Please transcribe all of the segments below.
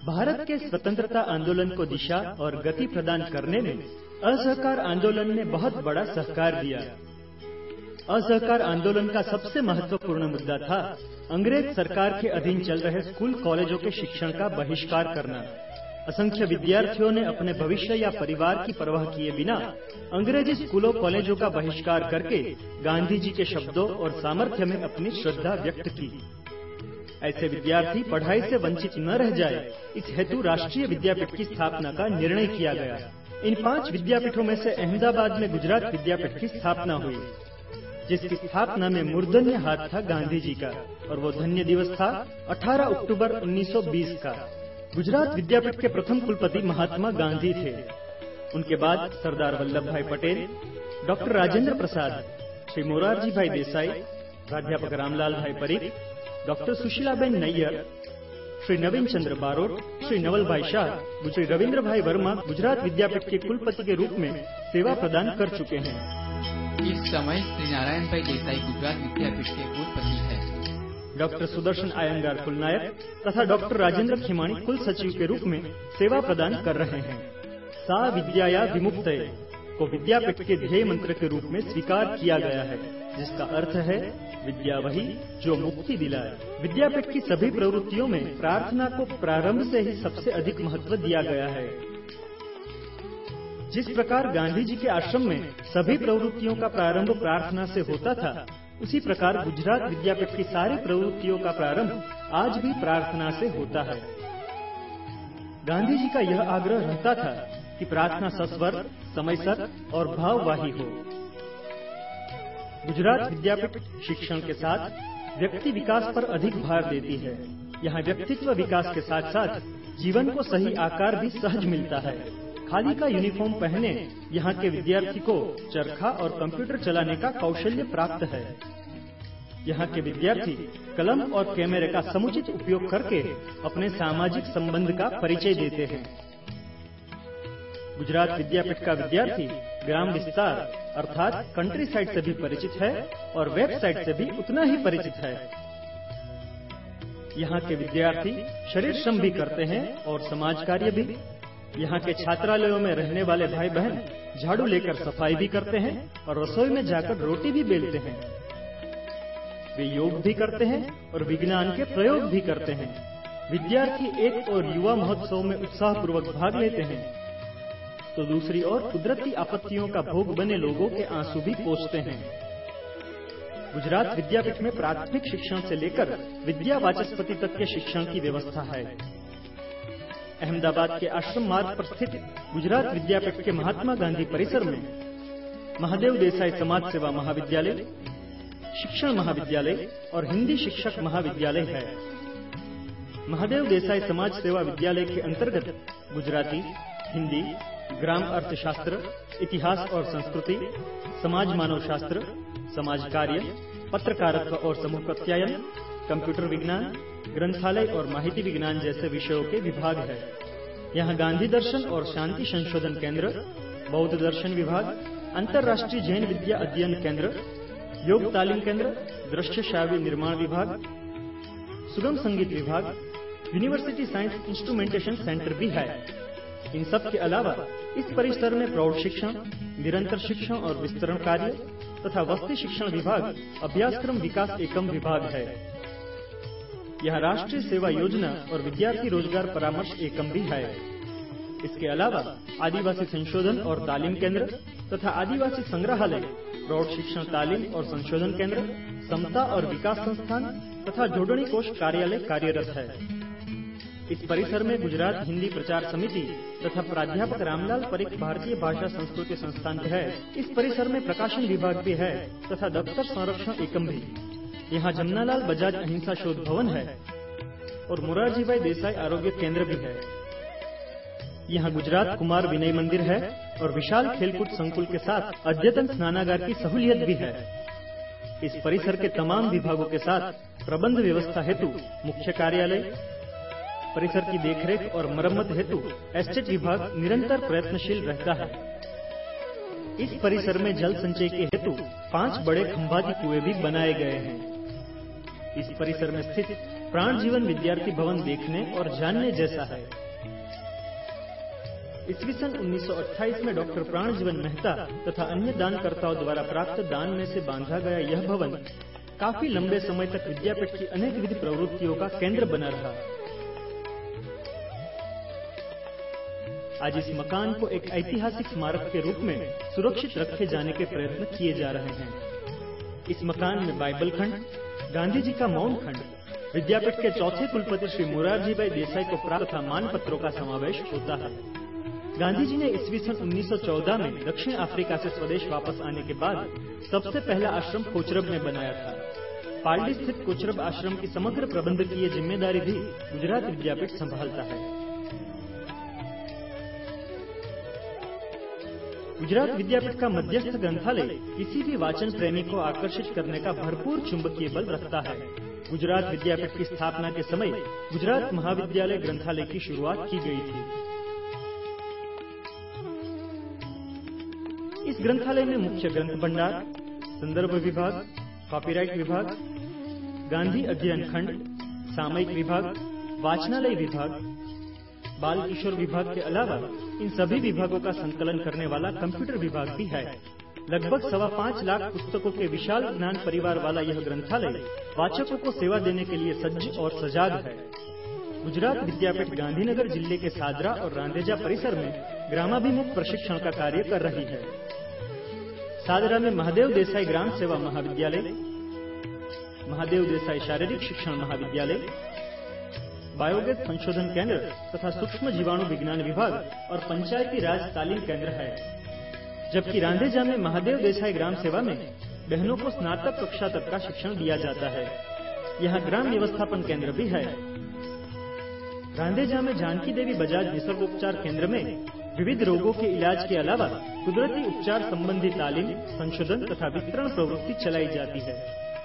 भारत के स्वतंत्रता आंदोलन को दिशा और गति प्रदान करने में असहकार आंदोलन ने बहुत बड़ा सहकार दिया। असहकार आंदोलन का सबसे महत्वपूर्ण मुद्दा था अंग्रेज सरकार के अधीन चल रहे स्कूल कॉलेजों के शिक्षण का बहिष्कार करना। असंख्य विद्यार्थियों ने अपने भविष्य या परिवार की परवाह किए बिना अंग्रेजी स्कूलों कॉलेजों का बहिष्कार करके गांधी जी के शब्दों और सामर्थ्य में अपनी श्रद्धा व्यक्त की। ऐसे विद्यार्थी पढ़ाई से वंचित न रह जाए, इस हेतु राष्ट्रीय विद्यापीठ की स्थापना का निर्णय किया गया। इन 5 विद्यापीठों में से अहमदाबाद में गुजरात विद्यापीठ की स्थापना हुई, जिसकी स्थापना में मूर्धन्य हाथ था गांधी जी का, और वो धन्य दिवस था 18 अक्टूबर 1920 का। गुजरात विद्यापीठ के प्रथम कुलपति महात्मा गांधी थे। उनके बाद सरदार वल्लभ भाई पटेल, डॉक्टर राजेंद्र प्रसाद, श्री मोरारजी भाई देसाई, प्राध्यापक रामलाल भाई परीख, डॉक्टर सुशीलाबेन नैयर, श्री नवीन चंद्र बारोट, श्री नवल भाई शाह, श्री रविंद्र भाई वर्मा गुजरात विद्यापीठ के कुलपति के रूप में सेवा प्रदान कर चुके हैं। इस समय श्री नारायण भाई देसाई गुजरात विद्यापीठ के कुलपति है। डॉक्टर सुदर्शन आयंगार कुलनायक तथा डॉक्टर राजेंद्र खेमाणी कुल सचिव के रूप में सेवा प्रदान कर रहे हैं। सा विद्याया विमुक्तये को विद्यापीठ के ध्येय मंत्र के रूप में स्वीकार किया गया है, जिसका अर्थ है विद्या वही जो मुक्ति दिलाए। विद्यापीठ की सभी प्रवृत्तियों में प्रार्थना को प्रारंभ से ही सबसे अधिक महत्व दिया गया है। जिस प्रकार गांधी जी के आश्रम में सभी प्रवृत्तियों का प्रारंभ प्रार्थना से होता था, उसी प्रकार गुजरात विद्यापीठ की सारी प्रवृत्तियों का प्रारंभ आज भी प्रार्थना से होता है। गांधी जी का यह आग्रह रहता था कि प्रार्थना सस्वर, समयसर और भाववाही हो। गुजरात विद्यापीठ शिक्षण के साथ व्यक्ति विकास पर अधिक भार देती है। यहाँ व्यक्तित्व विकास के साथ साथ जीवन को सही आकार भी सहज मिलता है। खादी का यूनिफॉर्म पहने यहाँ के विद्यार्थी को चरखा और कंप्यूटर चलाने का कौशल्य प्राप्त है। यहाँ के विद्यार्थी कलम और कैमरे का समुचित उपयोग करके अपने सामाजिक संबंध का परिचय देते हैं। गुजरात विद्यापीठ का विद्यार्थी ग्राम विस्तार अर्थात कंट्री साइड से भी परिचित है और वेबसाइट से भी उतना ही परिचित है। यहाँ के विद्यार्थी शरीर श्रम भी करते हैं और समाज कार्य भी। यहाँ के छात्रालयों में रहने वाले भाई बहन झाड़ू लेकर सफाई भी करते हैं और रसोई में जाकर रोटी भी बेलते हैं। वे योग भी करते हैं और विज्ञान के प्रयोग भी करते हैं। विद्यार्थी एक और युवा महोत्सव में उत्साहपूर्वक भाग लेते हैं, तो दूसरी ओर कुदरती आपत्तियों का भोग बने लोगों के आंसू भी पोंछते हैं। गुजरात विद्यापीठ में प्राथमिक शिक्षण से लेकर विद्या वाचस्पति तक के शिक्षण की व्यवस्था है। अहमदाबाद के आश्रम मार्ग पर स्थित गुजरात विद्यापीठ के महात्मा गांधी परिसर में महादेव देसाई समाज सेवा महाविद्यालय, शिक्षण महाविद्यालय और हिंदी शिक्षक महाविद्यालय है। महादेव देसाई समाज सेवा विद्यालय के अंतर्गत गुजराती, हिंदी, ग्राम अर्थशास्त्र, इतिहास और संस्कृति, समाज मानव शास्त्र, समाज कार्य, पत्रकारित्व और समूह प्रत्यायन, कंप्यूटर विज्ञान, ग्रंथालय और माहिती विज्ञान जैसे विषयों के विभाग है। यहाँ गांधी दर्शन और शांति संशोधन केंद्र, बौद्ध दर्शन विभाग, अंतर्राष्ट्रीय जैन विद्या अध्ययन केंद्र, योग तालीम केंद्र, दृश्य श्राव्य निर्माण विभाग, सुगम संगीत विभाग, यूनिवर्सिटी साइंस इंस्ट्रूमेंटेशन सेंटर भी है। इन सब के अलावा इस परिसर में प्रौढ़ शिक्षण, निरंतर शिक्षण और विस्तरण कार्य तथा वस्ती शिक्षण विभाग, अभ्यासक्रम विकास एकम विभाग है। यहाँ राष्ट्रीय सेवा योजना और विद्यार्थी रोजगार परामर्श एकम भी है। इसके अलावा आदिवासी संशोधन और तालीम केंद्र तथा आदिवासी संग्रहालय, प्रौढ़ शिक्षण तालीम और संशोधन केंद्र, समता और विकास संस्थान तथा जोड़नी कोष कार्यालय कार्यरत है। इस परिसर में गुजरात हिंदी प्रचार समिति तथा प्राध्यापक रामलाल परीख भारतीय भाषा संस्कृति संस्थान है। इस परिसर में प्रकाशन विभाग भी है तथा दफ्तर संरक्षण एकम भी। यहाँ जमनालाल बजाज अहिंसा शोध भवन है और मोरारजी भाई देसाई आरोग्य केंद्र भी है। यहाँ गुजरात कुमार विनय मंदिर है और विशाल खेलकूद संकुल के साथ अद्यतन स्नानागार की सहूलियत भी है। इस परिसर के तमाम विभागों के साथ प्रबंध व्यवस्था हेतु मुख्य कार्यालय, परिसर की देखरेख और मरम्मत हेतु एस्टेट विभाग निरंतर प्रयत्नशील रहता है। इस परिसर में जल संचय के हेतु 5 बड़े खंभाती कुएं भी बनाए गए हैं। इस परिसर में स्थित प्राण जीवन विद्यार्थी भवन देखने और जानने जैसा है। ईस्वी सन 1928 में डॉक्टर प्राण जीवन मेहता तथा अन्य दानकर्ताओं द्वारा प्राप्त दान में से बांधा गया यह भवन काफी लंबे समय तक विद्यापीठ की अनेक विधि प्रवृत्तियों का केंद्र बना रहा। आज इस मकान को एक ऐतिहासिक स्मारक के रूप में सुरक्षित रखे जाने के प्रयत्न किए जा रहे हैं। इस मकान में बाइबल खंड, गांधी जी का मौन खंड, विद्यापीठ के चौथे कुलपति श्री मोरारजी भाई देसाई को प्राप्त तथा मानपत्रों का समावेश होता है। गांधी जी ने ईस्वी सन 1914 में दक्षिण अफ्रीका से स्वदेश वापस आने के बाद सबसे पहला आश्रम कोचरब में बनाया था। पालड़ी स्थित कोचरब आश्रम की समग्र प्रबंधकीय जिम्मेदारी भी गुजरात विद्यापीठ संभालता है। गुजरात विद्यापीठ का मध्यस्थ ग्रंथालय किसी भी वाचन प्रेमी को आकर्षित करने का भरपूर चुंबकीय बल रखता है। गुजरात विद्यापीठ की स्थापना के समय गुजरात महाविद्यालय ग्रंथालय की शुरुआत की गई थी। इस ग्रंथालय में मुख्य ग्रंथ भंडार, संदर्भ विभाग, कॉपीराइट विभाग, गांधी अध्ययन खंड, सामयिक विभाग, वाचनालय विभाग, बाल किशोर विभाग के अलावा इन सभी विभागों का संकलन करने वाला कंप्यूटर विभाग भी है। लगभग 5.25 लाख पुस्तकों के विशाल ज्ञान परिवार वाला यह ग्रंथालय वाचकों को सेवा देने के लिए सज्ज और सजाग है। गुजरात विद्यापीठ गांधीनगर जिले के सादरा और रांदेजा परिसर में ग्रामाभिमुख प्रशिक्षण का कार्य कर रही है। सादरा में महादेव देसाई ग्राम सेवा महाविद्यालय, महादेव देसाई शारीरिक शिक्षण महाविद्यालय, बायोगैस संशोधन केंद्र तथा सूक्ष्म जीवाणु विज्ञान विभाग और पंचायती राज तालीम केंद्र है। जबकि रांदेजा में महादेव देसाई ग्राम सेवा में बहनों को स्नातक कक्षा तक का शिक्षण दिया जाता है। यहाँ ग्राम व्यवस्थापन केंद्र भी है। रांदेजा में जानकी देवी बजाज निसर्गोपचार केंद्र में विविध रोगों के इलाज के अलावा कुदरती उपचार संबंधी तालीम, संशोधन तथा वितरण प्रवृत्ति चलाई जाती है।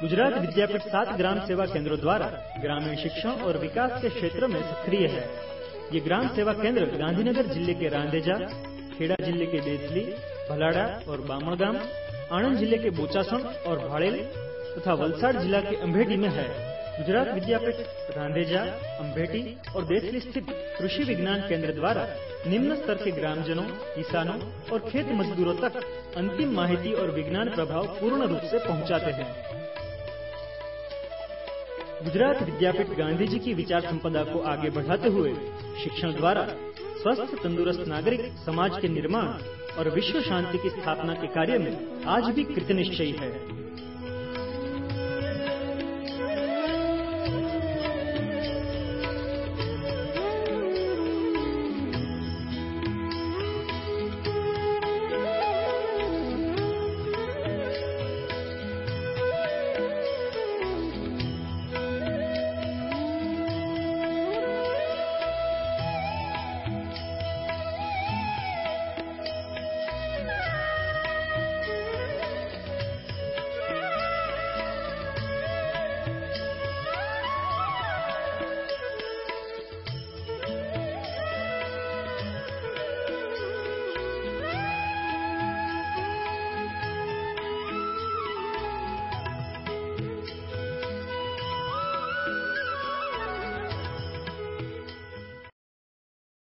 गुजरात विद्यापीठ 7 ग्राम सेवा केंद्रों द्वारा ग्रामीण शिक्षण और विकास के क्षेत्र में सक्रिय है। ये ग्राम सेवा केंद्र गांधीनगर जिले के रांदेजा, खेड़ा जिले के देसली, भलाड़ा और बामणगाम, आणंद जिले के बोचासण और भाड़ेल तथा वलसाड जिला के अम्भेटी में है। गुजरात विद्यापीठ रांदेजा, अम्भेटी और देसली स्थित कृषि विज्ञान केंद्र द्वारा निम्न स्तर के ग्रामजनों, किसानों और खेत मजदूरों तक अंतिम माहिती और विज्ञान प्रभाव पूर्ण रूप से पहुंचाते हैं। गुजरात विद्यापीठ गांधी जी की विचार संपदा को आगे बढ़ाते हुए शिक्षण द्वारा स्वस्थ तंदुरुस्त नागरिक समाज के निर्माण और विश्व शांति की स्थापना के कार्य में आज भी कृतनिश्चयी है।